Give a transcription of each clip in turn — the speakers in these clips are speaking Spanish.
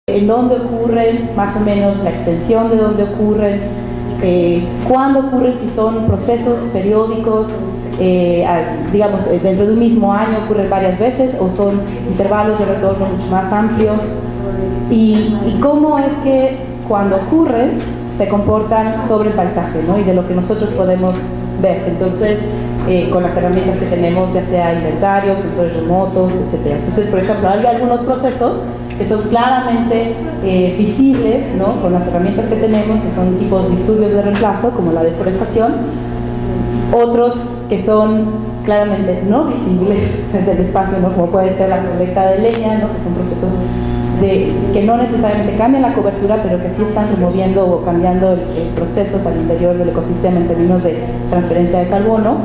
en dónde ocurren, más o menos la extensión de dónde ocurren, cuándo ocurren, si son procesos periódicos, digamos, dentro de un mismo año ocurren varias veces o son intervalos de retorno mucho más amplios, y cómo es que cuando ocurren se comportan sobre el paisaje, ¿no? Y de lo que nosotros podemos ver. Entonces, con las herramientas que tenemos, ya sea inventarios, sensores remotos, etc. Entonces, por ejemplo, hay algunos procesos que son claramente visibles, ¿no? Con las herramientas que tenemos, que son tipos de disturbios de reemplazo, como la deforestación, otros que son claramente no visibles desde el espacio, ¿no? Como puede ser la recolecta de leña, ¿no? Que son procesos que no necesariamente cambian la cobertura, pero que sí están removiendo o cambiando el procesos al interior del ecosistema en términos de transferencia de carbono.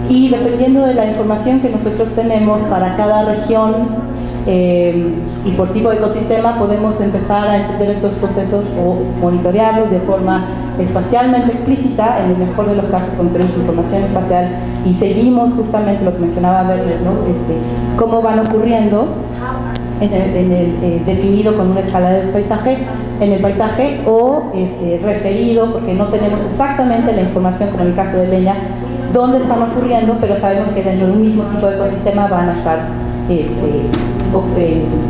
Y dependiendo de la información que nosotros tenemos para cada región y por tipo de ecosistema, podemos empezar a entender estos procesos o monitorearlos de forma espacialmente explícita. En el mejor de los casos, cuando tenemos información espacial y seguimos justamente lo que mencionaba Werner, ¿no? Cómo van ocurriendo definido con una escala del paisaje, en el paisaje, o referido, porque no tenemos exactamente la información, como en el caso de leña, dónde están ocurriendo, pero sabemos que dentro de un mismo tipo de ecosistema van a estar,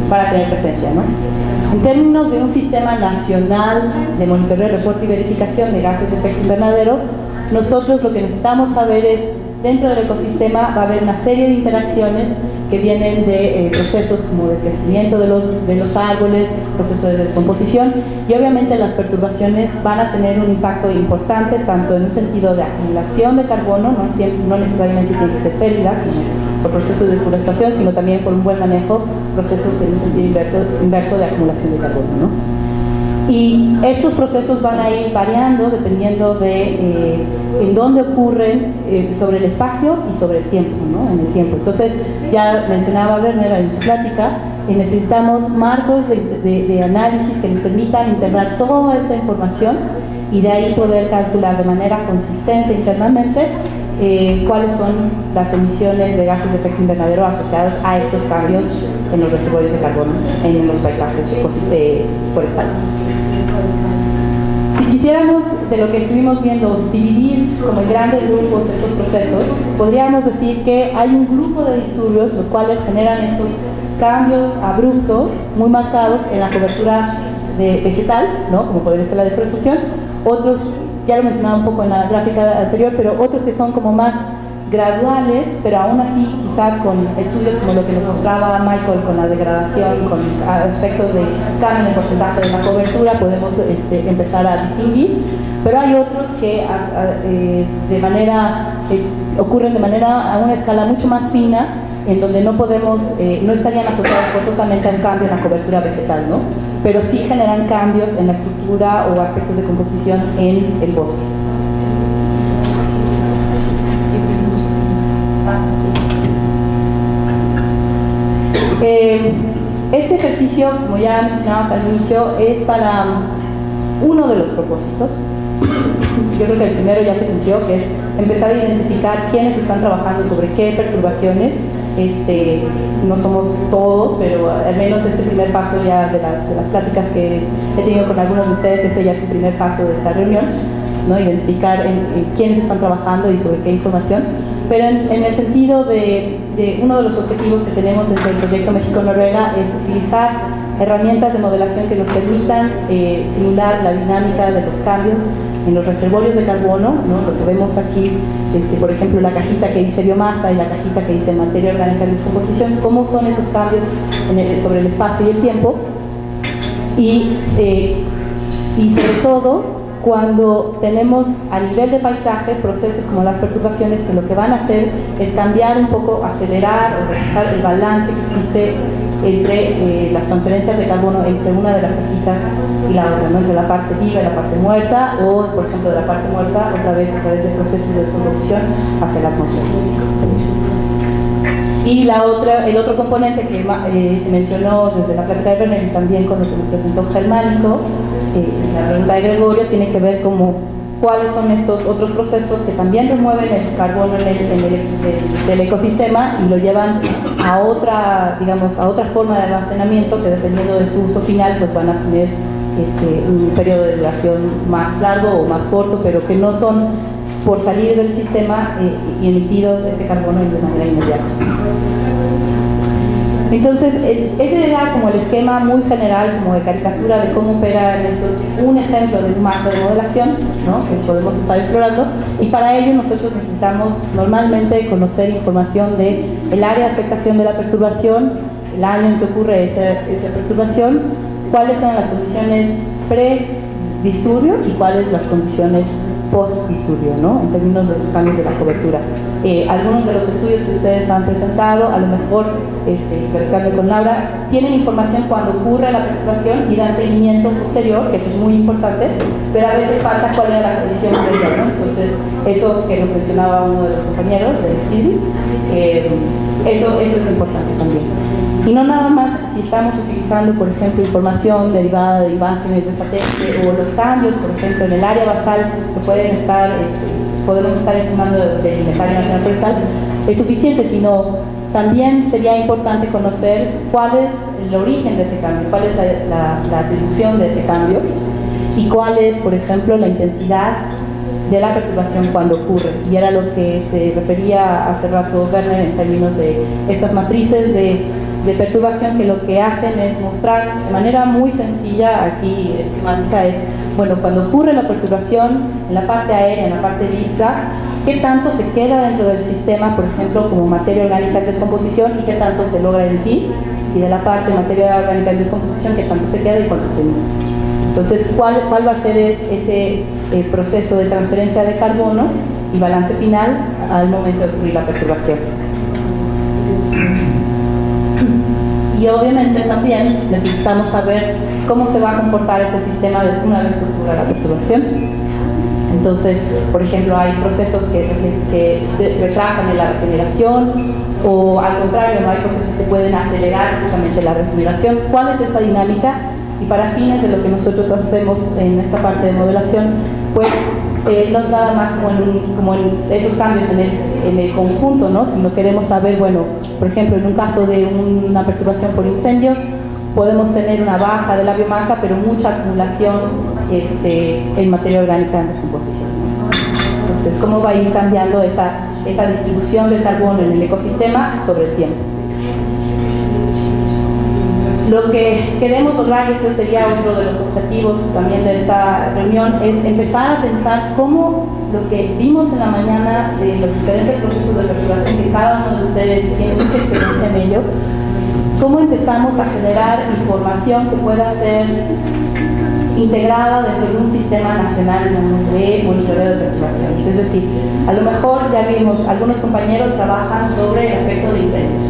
para tener presencia, ¿no? En términos de un sistema nacional de monitoreo, reporte y verificación de gases de efecto invernadero, nosotros lo que necesitamos saber es, dentro del ecosistema va a haber una serie de interacciones que vienen de procesos como de crecimiento de los árboles, procesos de descomposición, y obviamente las perturbaciones van a tener un impacto importante, tanto en un sentido de acumulación de carbono, no necesariamente tiene que ser pérdida, por procesos de deforestación, sino también por un buen manejo, procesos en un sentido inverso de acumulación de carbono, ¿no? Y estos procesos van a ir variando dependiendo de en dónde ocurren, sobre el espacio y sobre el tiempo, ¿no? En el tiempo. Entonces, ya mencionaba Werner en su plática, necesitamos marcos de análisis que nos permitan integrar toda esta información y de ahí poder calcular de manera consistente internamente cuáles son las emisiones de gases de efecto invernadero asociados a estos cambios en los reservorios de carbono, en los paisajes forestales. Si quisiéramos, de lo que estuvimos viendo, dividir como en grandes grupos estos procesos, podríamos decir que hay un grupo de disturbios los cuales generan estos cambios abruptos, muy marcados en la cobertura vegetal, ¿no? Como podría ser la deforestación. Otros, ya lo mencionaba un poco en la gráfica anterior, pero otros que son como más graduales, pero aún así quizás con estudios como lo que nos mostraba Michael con la degradación, con aspectos de cambio en el porcentaje de la cobertura, podemos empezar a distinguir. Pero hay otros que ocurren de manera a una escala mucho más fina, en donde no estarían asociados forzosamente a un cambio en la cobertura vegetal, ¿no? Pero sí generan cambios en la estructura o aspectos de composición en el bosque. Este ejercicio, como ya mencionábamos al inicio, es para uno de los propósitos. Yo creo que el primero ya se cumplió, que es empezar a identificar quiénes están trabajando sobre qué perturbaciones. No somos todos, pero al menos este primer paso ya de las pláticas que he tenido con algunos de ustedes, ese ya es el primer paso de esta reunión, ¿no? Identificar en quiénes están trabajando y sobre qué información. Pero en el sentido de uno de los objetivos que tenemos desde el proyecto México-Noruega es utilizar herramientas de modelación que nos permitan simular la dinámica de los cambios en los reservorios de carbono, ¿no? Lo que vemos aquí, por ejemplo, la cajita que dice biomasa y la cajita que dice materia orgánica de descomposición, cómo son esos cambios sobre el espacio y el tiempo, y sobre todo cuando tenemos a nivel de paisaje procesos como las perturbaciones que lo que van a hacer es cambiar un poco, acelerar o realizar el balance que existe entre las transferencias de carbono entre una de las cajitas y la otra, ¿no? Entre la parte viva y la parte muerta, o por ejemplo de la parte muerta otra vez a través de procesos de descomposición hacia la atmósfera. Y el otro componente que se mencionó desde la plática de Werner y también con lo que nos presentó Germánico, la pregunta de Gregorio, tiene que ver como cuáles son estos otros procesos que también remueven el carbono del ecosistema y lo llevan a otra, digamos, a otra forma de almacenamiento que dependiendo de su uso final pues van a tener un periodo de duración más largo o más corto, pero que no son por salir del sistema y emitidos ese carbono de manera inmediata. Entonces, ese era como el esquema muy general, como de caricatura de cómo opera en estos, un ejemplo de un marco de modelación, ¿no?, que podemos estar explorando, y para ello nosotros necesitamos normalmente conocer información de el área de afectación de la perturbación, el año en que ocurre esa perturbación, cuáles son las condiciones pre-disturbio y cuáles las condiciones post-disturbio, ¿no?, en términos de los cambios de la cobertura. Algunos de los estudios que ustedes han presentado, a lo mejor, platicando con Laura, tienen información cuando ocurre la perturbación y dan seguimiento posterior, que eso es muy importante, pero a veces falta cuál era la condición previa, ¿no? Entonces, eso que nos mencionaba uno de los compañeros de CIDI, eso es importante también. Y no nada más si estamos utilizando, por ejemplo, información derivada de imágenes de satélite o los cambios, por ejemplo, en el área basal que pueden estar, podemos estar estimando del Inventario Nacional Forestal, es suficiente, sino también sería importante conocer cuál es el origen de ese cambio, cuál es la atribución de ese cambio y cuál es, por ejemplo, la intensidad de la perturbación cuando ocurre. Y era lo que se refería hace rato Werner en términos de estas matrices de perturbación, que lo que hacen es mostrar de manera muy sencilla, aquí esquemática, es, bueno, cuando ocurre la perturbación en la parte aérea, en la parte visca, qué tanto se queda dentro del sistema, por ejemplo, como materia orgánica en descomposición, y qué tanto se logra emitir, y de la parte materia orgánica en descomposición, qué tanto se queda y cuánto se emite. Entonces, ¿cuál va a ser ese proceso de transferencia de carbono y balance final al momento de ocurrir la perturbación? Y obviamente también necesitamos saber cómo se va a comportar ese sistema una vez que ocurra la perturbación. Entonces, por ejemplo, hay procesos que retrasan la regeneración, o al contrario, no hay procesos que pueden acelerar justamente la regeneración. ¿Cuál es esa dinámica? Y para fines de lo que nosotros hacemos en esta parte de modelación, pues no es nada más como en esos cambios en el conjunto, ¿no?, sino queremos saber, bueno, por ejemplo, en un caso de una perturbación por incendios, podemos tener una baja de la biomasa, pero mucha acumulación en materia orgánica en descomposición. Entonces, ¿cómo va a ir cambiando esa distribución del carbono en el ecosistema sobre el tiempo? Lo que queremos lograr, y esto sería otro de los objetivos también de esta reunión, es empezar a pensar cómo lo que vimos en la mañana de los diferentes procesos de perturbación, que cada uno de ustedes tiene mucha experiencia en ello, cómo empezamos a generar información que pueda ser integrada dentro de un sistema nacional de monitoreo de perturbaciones. Es decir, a lo mejor ya vimos, algunos compañeros trabajan sobre el aspecto de incendios,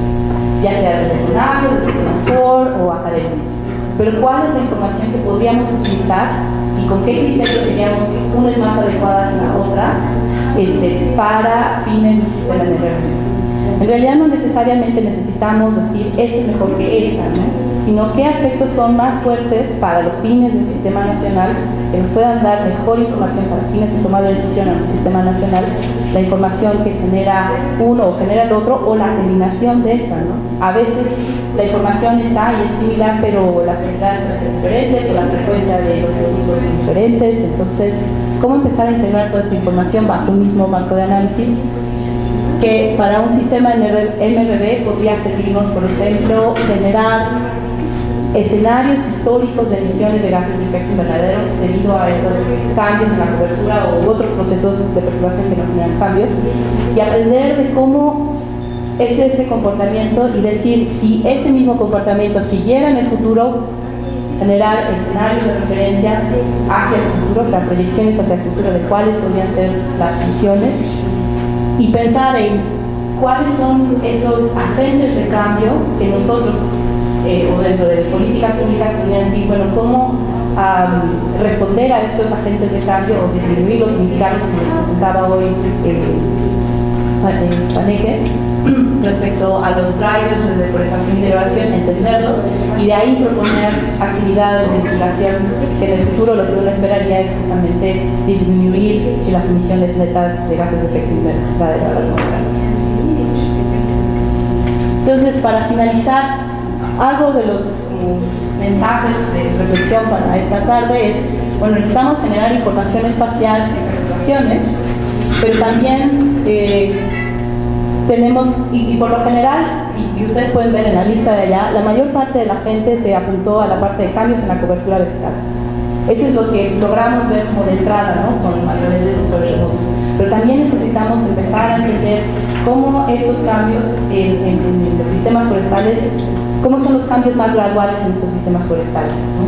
ya sea desde funcionarios, desde monitor o académicos. Pero ¿cuál es la información que podríamos utilizar y con qué criterios diríamos que una es más adecuada que la otra para fines de un sistema de reunión? En realidad no necesariamente necesitamos decir este es mejor que esta, ¿no?, sino qué aspectos son más fuertes para los fines de un sistema nacional, que nos puedan dar mejor información para fines de tomar de decisión en un sistema nacional, la información que genera uno o genera el otro, o la combinación de esa, ¿no? A veces la información está y es similar, pero las unidades son diferentes o la frecuencia de los productos son diferentes. Entonces, ¿cómo empezar a integrar toda esta información bajo un mismo marco de análisis? Que para un sistema MRV podría servirnos, por ejemplo, generar escenarios históricos de emisiones de gases de efecto invernadero debido a estos cambios en la cobertura o otros procesos de perturbación que nos generan cambios, y aprender de cómo es ese comportamiento y decir si ese mismo comportamiento siguiera en el futuro, generar escenarios de referencia hacia el futuro, o sea, proyecciones hacia el futuro de cuáles podrían ser las emisiones, y pensar en cuáles son esos agentes de cambio que nosotros, o dentro de las políticas públicas, podrían decir, bueno, cómo responder a estos agentes de cambio o disminuirlos, mitigarlos, como les presentaba hoy Paneque respecto a los drivers de deforestación y degradación, entenderlos y de ahí proponer actividades de mitigación que en el futuro lo que uno esperaría es justamente disminuir las emisiones netas de gases de efecto invernadero a la atmósfera. Entonces, para finalizar, algo de los mensajes de reflexión para esta tarde es, bueno, necesitamos generar información espacial en perturbaciones, pero también tenemos, y por lo general, y ustedes pueden ver en la lista de allá, la mayor parte de la gente se apuntó a la parte de cambios en la cobertura vegetal. Eso es lo que logramos ver como de entrada, ¿no? A través de sensores remotos. Pero también necesitamos empezar a entender cómo estos cambios en los sistemas forestales, cómo son los cambios más graduales en estos sistemas forestales, ¿no?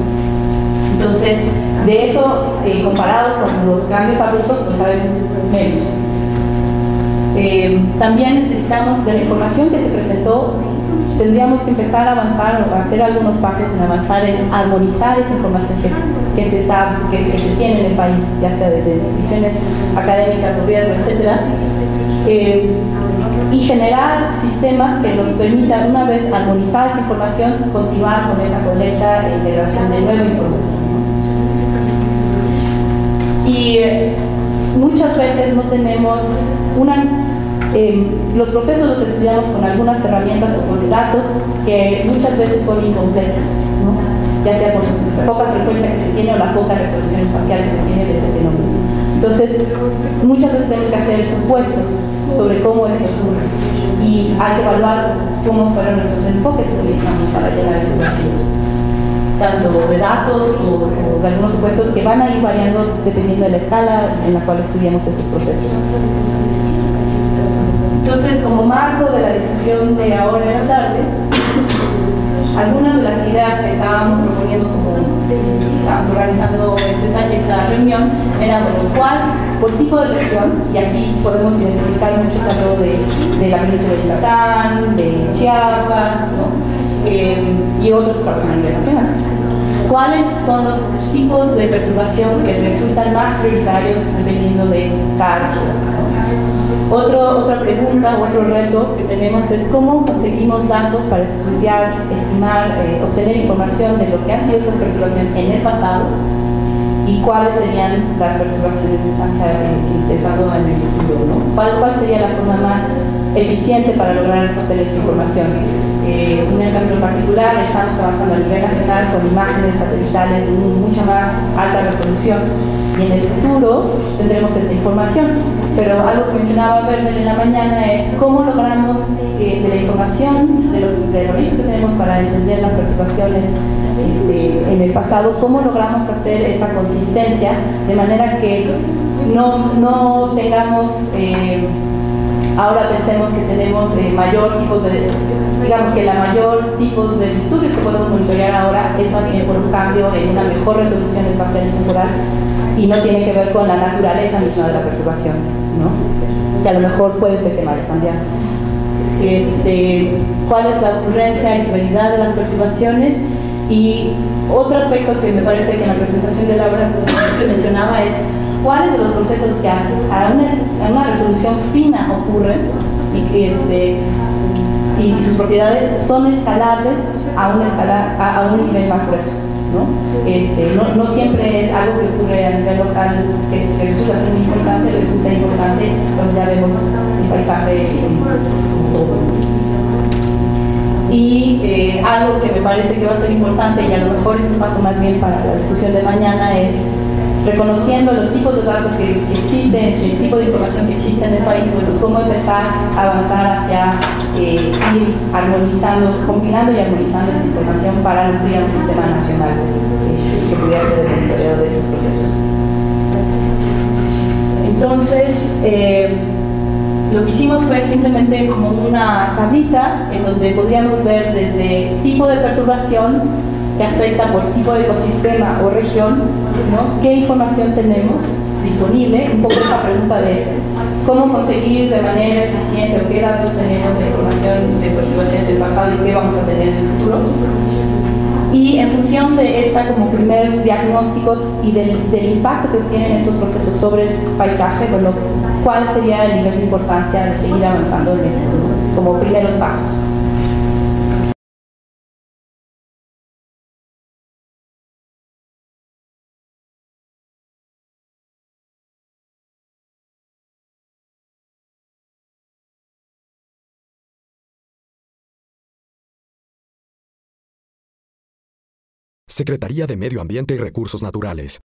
Entonces, de eso, comparado con los cambios abruptos, pues sabemos menos. También necesitamos, de la información que se presentó, tendríamos que empezar a avanzar o a hacer algunos pasos en avanzar en armonizar esa información que se tiene en el país, ya sea desde instituciones académicas, gobierno, etc. Y generar sistemas que nos permitan, una vez armonizada esta información, continuar con esa colecta e integración de nueva información. Y muchas veces no tenemos los procesos los estudiamos con algunas herramientas o con datos que muchas veces son incompletos, ¿no? Ya sea por la poca frecuencia que se tiene o la poca resolución espacial que se tiene de ese fenómeno. Entonces, muchas veces tenemos que hacer supuestos sobre cómo es que ocurre y hay que evaluar cómo fueron nuestros enfoques que utilizamos para llenar esos vacíos, tanto de datos o de algunos supuestos que van a ir variando dependiendo de la escala en la cual estudiamos estos procesos. Entonces, como marco de la discusión de ahora en la tarde, algunas de las ideas que estábamos proponiendo como estábamos organizando esta reunión era, bueno, cuál, por tipo de región, y aquí podemos identificar mucho tanto de la península de Yucatán, de Chiapas, ¿no? Y otros para a nivel nacional. ¿Cuáles son los tipos de perturbación que resultan más prioritarios dependiendo de cada región? Otra pregunta, otro reto que tenemos es cómo conseguimos datos para estudiar, estimar, obtener información de lo que han sido esas perturbaciones en el pasado y cuáles serían las perturbaciones pensando en el futuro, ¿no? ¿Cuál sería la forma más eficiente para lograr obtener esta información? Un ejemplo en particular, estamos avanzando a nivel nacional con imágenes satelitales de mucha más alta resolución y en el futuro tendremos esta información. Pero algo que mencionaba Werner en la mañana es cómo logramos de la información, de los herramientas que tenemos para entender las perturbaciones en el pasado, cómo logramos hacer esa consistencia de manera que no tengamos, ahora pensemos que tenemos mayor tipos de, digamos que la mayor tipos de disturbios que podemos monitorear ahora es más bien por un cambio en una mejor resolución espacial y temporal y no tiene que ver con la naturaleza misma de la perturbación, ¿no? Que a lo mejor puede ser que vaya a cambiar. ¿Cuál es la ocurrencia y severidad de las perturbaciones? Y otro aspecto que me parece que en la presentación de Laura se mencionaba es cuáles de los procesos que a una resolución fina ocurren y sus propiedades son escalables a un nivel más grueso, ¿no? No siempre es algo que ocurre a nivel local que resulta ser muy importante, cuando ya vemos el paisaje y algo que me parece que va a ser importante y a lo mejor es un paso más bien para la discusión de mañana es reconociendo los tipos de datos que existen, el tipo de información que existe en el país, bueno, cómo empezar a avanzar hacia ir armonizando, combinando y armonizando esa información para nutrir un sistema nacional que pudiera ser el monitoreo de estos procesos. Entonces, lo que hicimos fue simplemente como una tablita en donde podríamos ver desde tipo de perturbación que afecta por tipo de ecosistema o región, ¿no? ¿Qué información tenemos disponible? Un poco esa pregunta de cómo conseguir de manera eficiente o qué datos tenemos de información de perturbaciones del pasado y qué vamos a tener en el futuro. Y en función de esta como primer diagnóstico y del impacto que tienen estos procesos sobre el paisaje, bueno, ¿cuál sería el nivel de importancia de seguir avanzando en esto, ¿no? Como primeros pasos? Secretaría de Medio Ambiente y Recursos Naturales.